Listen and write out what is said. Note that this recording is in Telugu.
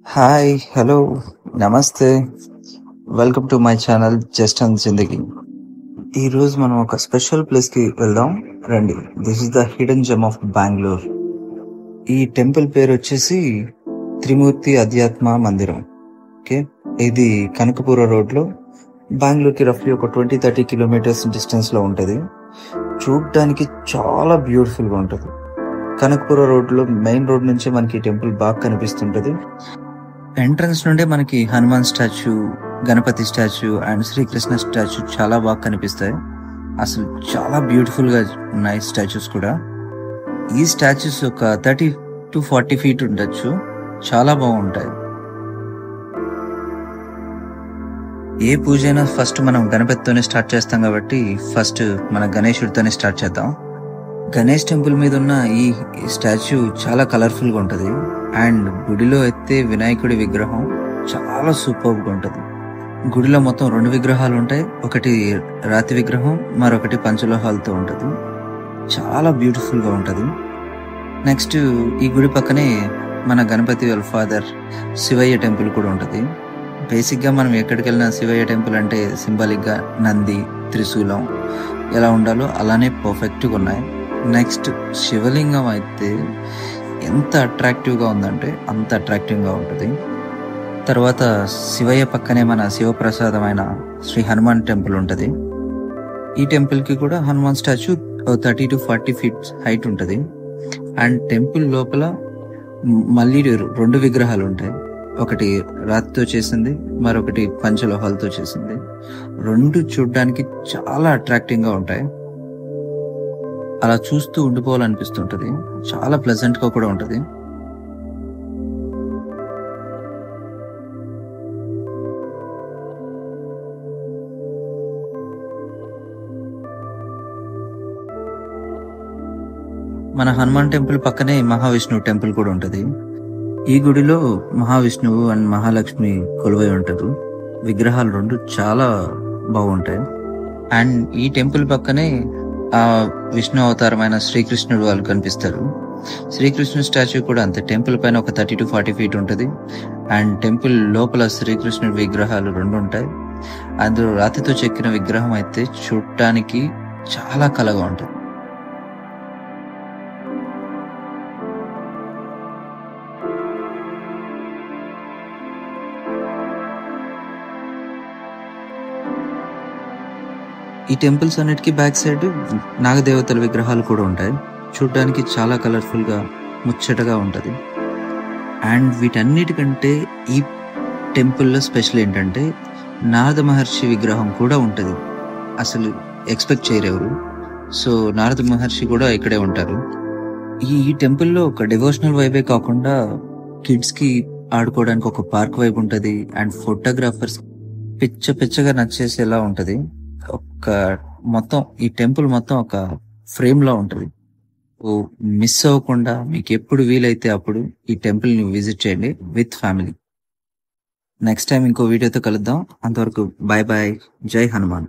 హాయ్, హలో, నమస్తే. Welcome to my channel just and జిందగీ. ఈరోజు మనం ఒక స్పెషల్ ప్లేస్కి వెళ్దాం రండి. This is the hidden gem of Bengaluru. ఈ టెంపుల్ పేరు వచ్చేసి త్రిమూర్తి అధ్యాత్మ మందిరం. ఓకే, ఇది కనకపుర రోడ్లో బెంగళూరుకి రఫ్లీ ఒక 20-30 కిలోమీటర్స్ డిస్టెన్స్లో ఉంటుంది. చూడడానికి చాలా బ్యూటిఫుల్గా ఉంటుంది. కనకపుర రోడ్లో మెయిన్ రోడ్ నుంచి మనకి ఈ టెంపుల్ బాగా కనిపిస్తుంటుంది. ఎంట్రన్స్ నుండే మనకి Hanuman statue, Ganapati statue and Srikrishna statue చాలా బాగా కనిపిస్తాయి. అసలు చాలా బ్యూటిఫుల్గా ఉన్నాయి స్టాచ్యూస్ కూడా. ఈ స్టాచ్యూస్ ఒక 30-40 ఫీట్ ఉండొచ్చు. చాలా బాగుంటాయి. ఏ పూజ అయినా ఫస్ట్ మనం గణపతితోనే స్టార్ట్ చేస్తాం కాబట్టి ఫస్ట్ మన గణేశుడితోనే స్టార్ట్ చేద్దాం. గణేష్ టెంపుల్ మీద ఉన్న ఈ స్టాచ్యూ చాలా కలర్ఫుల్గా ఉంటుంది. అండ్ గుడిలో అయితే వినాయకుడి విగ్రహం చాలా సూపర్గా ఉంటుంది. గుడిలో మొత్తం 2 విగ్రహాలు ఉంటాయి. ఒకటి రాతి విగ్రహం, మరొకటి పంచలోహాలతో ఉంటుంది. చాలా బ్యూటిఫుల్గా ఉంటుంది. నెక్స్ట్ ఈ గుడి పక్కనే మన గణపతి వాళ్ళ ఫాదర్ శివయ్య టెంపుల్ కూడా ఉంటుంది. బేసిక్గా మనం ఎక్కడికి వెళ్ళినా శివయ్య టెంపుల్ అంటే సింబాలిక్గా నంది, త్రిశూలం ఎలా ఉండాలో అలానే పర్ఫెక్ట్గా ఉన్నాయి. నెక్స్ట్ శివలింగం అయితే ఎంత అట్రాక్టివ్గా ఉందంటే అంత అట్రాక్టివ్గా ఉంటుంది. తర్వాత శివయ్య పక్కనే మన శివప్రసాదమైన శ్రీ హనుమాన్ టెంపుల్ ఉంటుంది. ఈ టెంపుల్కి కూడా హనుమాన్ స్టాచ్యూ 30-40 ఫీట్ హైట్ ఉంటుంది. అండ్ టెంపుల్ లోపల మళ్ళీ 2 విగ్రహాలు ఉంటాయి. ఒకటి రాతితో చేసింది, మరొకటి పంచలోహాలతో చేసింది. 2 చూడడానికి చాలా అట్రాక్టివ్గా ఉంటాయి. అలా చూస్తూ ఉండిపోవాలనిపిస్తుంటుంది. చాలా ప్లెజెంట్గా కూడా ఉంటుంది. మన హనుమాన్ టెంపుల్ పక్కనే మహావిష్ణువు టెంపుల్ కూడా ఉంటుంది. ఈ గుడిలో మహావిష్ణువు అండ్ మహాలక్ష్మి కొలువై ఉంటారు. విగ్రహాలు 2 చాలా బాగుంటాయి. అండ్ ఈ టెంపుల్ పక్కనే ఆ విష్ణు అవతారమైన శ్రీకృష్ణుడు వాళ్ళు కనిపిస్తారు. శ్రీకృష్ణుడు స్టాచ్యూ కూడా అంతే. టెంపుల్ పైన ఒక 30-40 ఫీట్ ఉంటుంది. అండ్ టెంపుల్ లోపల శ్రీకృష్ణుడి విగ్రహాలు 2 ఉంటాయి. అందులో రాతితో చెక్కిన విగ్రహం అయితే చూడటానికి చాలా కళగా ఉంటుంది. ఈ టెంపుల్స్ అన్నిటికీ బ్యాక్ సైడ్ నాగదేవతల విగ్రహాలు కూడా ఉంటాయి. చూడడానికి చాలా కలర్ఫుల్గా ముచ్చటగా ఉంటుంది. అండ్ వీటన్నిటికంటే ఈ టెంపుల్లో స్పెషల్ ఏంటంటే నారద మహర్షి విగ్రహం కూడా ఉంటుంది. అసలు ఎక్స్పెక్ట్ చేయరెవరు. సో నారద మహర్షి కూడా ఇక్కడే ఉంటారు. ఈ టెంపుల్లో ఒక డివోషనల్ వైబే కాకుండా కిడ్స్కి ఆడుకోవడానికి ఒక పార్క్ వైబ్ ఉంటుంది. అండ్ ఫోటోగ్రాఫర్స్ పిచ్చగా నచ్చేసేలా ఉంటుంది. మొత్తం ఈ టెంపుల్ మొత్తం ఒక ఫ్రేమ్ లో ఉంటుంది. మిస్ అవ్వకుండా మీకు ఎప్పుడు వీలైతే అప్పుడు ఈ టెంపుల్ ని విజిట్ చేయండి విత్ ఫ్యామిలీ. నెక్స్ట్ టైం ఇంకో వీడియోతో కలుద్దాం. అంతవరకు బాయ్ బాయ్. జై హనుమాన్.